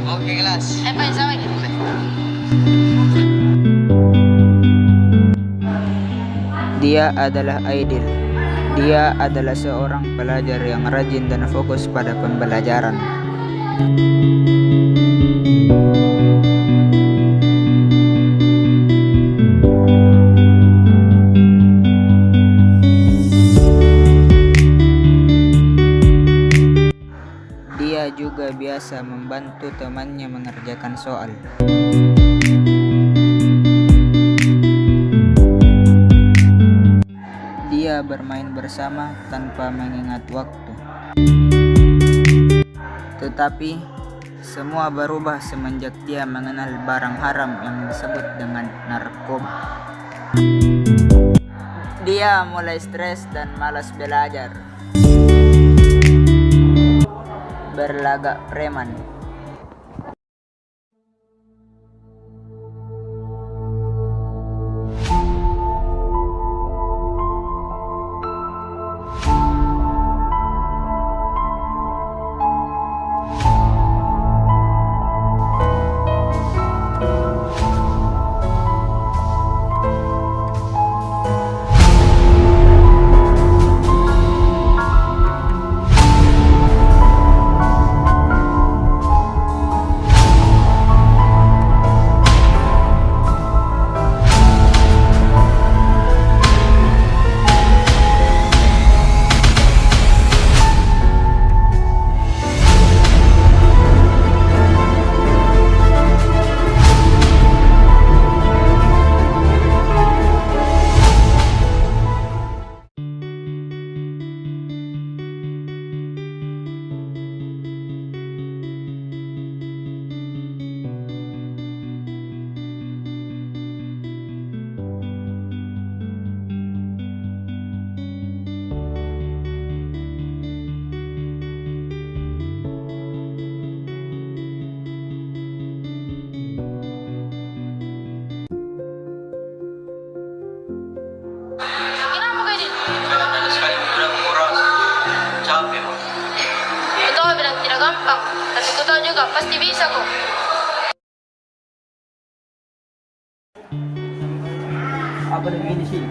Oke, kelas. Apa yang sama gitu? Dia adalah Aidil. Dia adalah seorang pelajar yang rajin dan fokus pada pembelajaran. Dia juga biasa membantu temannya mengerjakan soal. Dia bermain bersama tanpa mengingat waktu. Tetapi semua berubah semenjak dia mengenal barang haram yang disebut dengan narkoba. Dia mulai stres dan malas belajar. Berlagak preman. Kenapa kayak ini? Ada sekali udah menguras. Capek, Bang. Kau tahu bilang tidak gampang, tapi kau tahu juga pasti bisa kok. Apa begini sih?